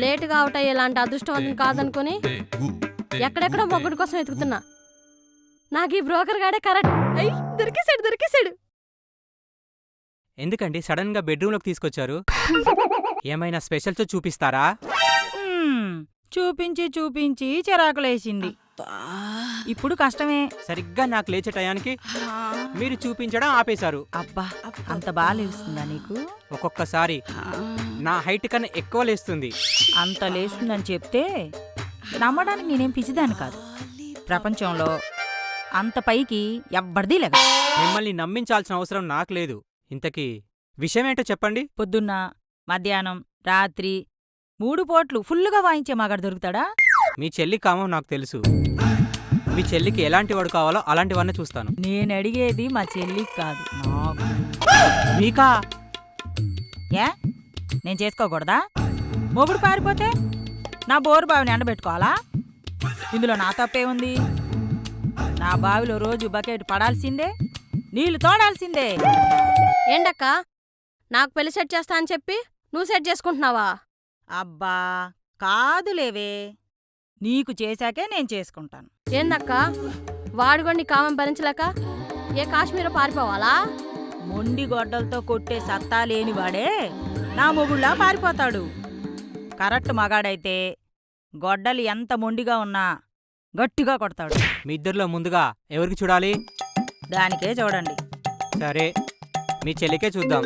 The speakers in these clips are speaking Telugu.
లేటుగా అవుట్ అయ్యే ఇలాంటి అదృష్టవంతం కాదనుకుని ఎక్కడెక్కడో మొగ్గుడి కోసం వెతుకుతున్నా. నాకు ఈ బ్రోకర్ గాడే కరెక్ట్. అయ్యి దొరికేశాడు. ఎందుకండి సడన్ గా బెడ్రూమ్లోకి తీసుకొచ్చారు? ఏమైనా స్పెషల్స్ చూపిస్తారా? చూపించి చిరాకులేసింది. ఇప్పుడు కష్టమే. సరిగ్గా నాకు లేచే టయానికి మీరు చూపించడం ఆపేశారు. అబ్బా, అంత బాగా లేస్తుందా నీకు? ఒక్కొక్కసారి నా హైట్ కన్నా ఎక్కువ లేస్తుంది. అంత లేస్తుందని చెప్తే నమ్మడానికి నేనేం పిచ్చిదాన్ని కాదు. ప్రపంచంలో అంత పైకి ఎవ్వరిది లేక. మిమ్మల్ని నమ్మించాల్సిన అవసరం నాకు లేదు. ఇంతకీ విషయమేంటో చెప్పండి. పొద్దున్న, మధ్యాహ్నం, రాత్రి 3 పూట్లు ఫుల్లుగా వాయించే మగాడు దొరుకుతాడా? మీ చెల్లి కామం నాకు తెలుసు. మీ చెల్లికి ఎలాంటి వాడు కావాలో అలాంటివన్నీ చూస్తాను. నేను అడిగేది మా చెల్లికి కాదు, నాకు. మీకా? ఏ, నేను చేసుకోకూడదా? మొగుడు పారిపోతే నా బోరు బావిని ఎండబెట్టుకోవాలా? ఇందులో నా తప్పే ఉంది? నా బావిలో రోజు బకెట్ పడాల్సిందే, నీళ్లు తోడాల్సిందే. ఏంటక్క, నాకు పెళ్లి సెట్ చేస్తా అని చెప్పి నువ్వు సెట్ చేసుకుంటున్నావా? అబ్బా కాదులేవే, నీకు చేశాకే నేను చేసుకుంటాను. ఏందక్క, వాడుగొండి కామం భరించలేక ఏ కాశ్మీరో పారిపోవాలా? మొండి గొడ్డలతో కొట్టే సత్తా లేనివాడే నా మొగుళ్ళా పారిపోతాడు. కరెక్ట్ మగాడైతే గొడ్డలు ఎంత మొండిగా ఉన్నా గట్టిగా కొడతాడు. మీ ఇద్దరిలో ముందుగా ఎవరికి చూడాలి? దానికే చూడండి. సరే, మీ చెల్లికే చూద్దాం.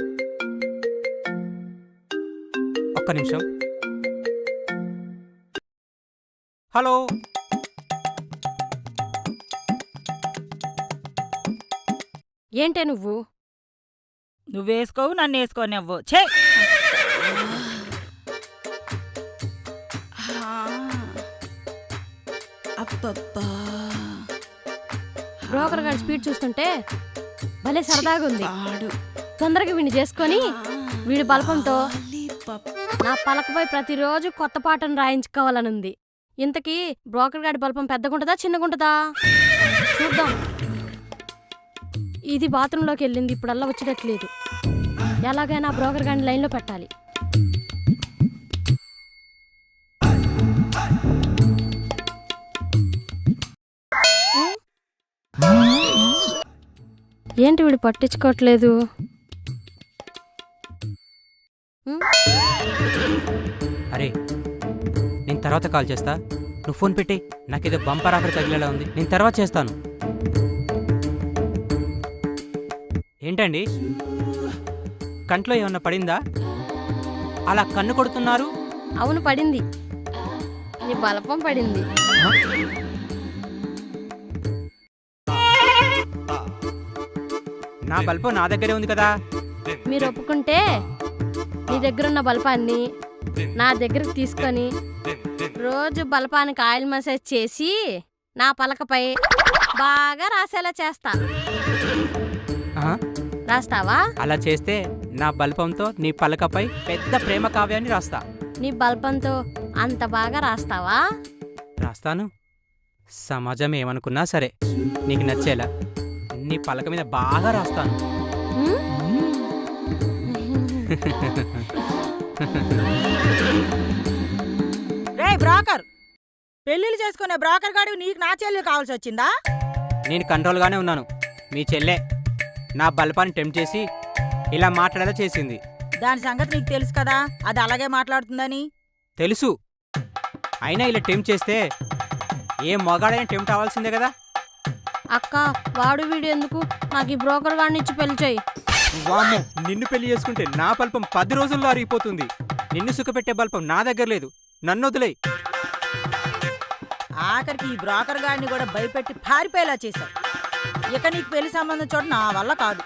ఒక్క నిమిషం. హలో, ఏంటే నువ్వేసుకోవు, నన్ను వేసుకోనివ్వు. ఛే, బ్రోకర్ గారి స్పీడ్ చూస్తుంటే భలే సరదాగా ఉంది. తొందరగా వీడిని చేసుకొని వీడి బలపంతో నా పలకపై ప్రతిరోజు కొత్త పాటను రాయించుకోవాలనుంది. ఇంతకీ బ్రోకర్ గాడి బలపం పెద్దగుంటదా చిన్నగుంటదా చూద్దాం. ఇది బాత్రూంలోకి వెళ్ళింది, ఇప్పుడల్లా వచ్చేటట్లేదు. ఎలాగైనా బ్రోకర్ గాడిని లైన్లో పెట్టాలి. ఏంటి వీడు పట్టించుకోవట్లేదు? అరే, నేను తర్వాత కాల్ చేస్తా, నువ్వు ఫోన్ పెట్టి. నాకేదో బంపర్ ఆఫర్ తగిలేలా ఉంది, నేను తర్వాత చేస్తాను. ఏంటండి, కంట్లో ఏమన్నా పడిందా? అలా కన్ను కొడుతున్నారు? అవును, పడింది. నీ బలపం పడింది. నా బల్బం నా దగ్గరే ఉంది కదా. మీరు ఒప్పుకుంటే నీ దగ్గరున్న బల్పాన్ని నా దగ్గరకు తీసుకొని రోజు బల్పానికి ఆయిల్ మసాజ్ చేసి నా పలకపై బాగా రాసేలా చేస్తా. రాస్తావా? అలా చేస్తే నా బల్పంతో నీ పలకపై పెద్ద ప్రేమ కావ్యాన్ని రాస్తా. నీ బల్పంతో అంత బాగా రాస్తావా? రాస్తాను. సమాజం ఏమనుకున్నా సరే నీకు నచ్చేలా నీ పలక మీద బాగా రాస్తాను. రే బ్రోకర్, పెళ్లిళ్ళు చేసుకునే బ్రోకర్ గాడు నీకు నా చెల్లి కావాల్సి వచ్చిందా? నేను కంట్రోల్గానే ఉన్నాను. మీ చెల్లె నా బల్పాన్ని టెంప్ట్ చేసి ఇలా మాట్లాడేలా చేసింది. దాని సంగతి నీకు తెలుసు కదా, అది అలాగే మాట్లాడుతుందని. తెలుసు, అయినా ఇలా టెంప్ట్ చేస్తే ఏ మగాడైనా టెంప్ట్ అవ్వాల్సిందే కదా. అక్క, వాడు వీడు ఎందుకు, నాకు ఈ బ్రోకర్ గాడిని ఇచ్చి పెళ్లి చేయి. వామ్మో, నిన్ను పెళ్లి చేసుకుంటే నా బల్పం 10 రోజుల్లో అరిగిపోతుంది. నిన్ను సుఖపెట్టే బల్పం నా దగ్గర లేదు, నన్ను వదిలేయ్. ఆఖరికి ఈ బ్రోకర్ గాడిని కూడా భయపెట్టి పారిపోయేలా చేశావు. ఇక నీకు పెళ్లి సంబంధం చూడ నా వల్ల కాదు.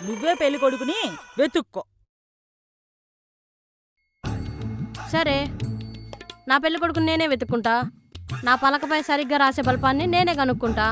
నువ్వే పెళ్లి కొడుకుని వెతుక్కో. సరే, నా పెళ్లి కొడుకుని నేనే వెతుక్కుంటా. నా పలకపై సరిగ్గా రాసే బల్పాన్ని నేనే కనుక్కుంటా.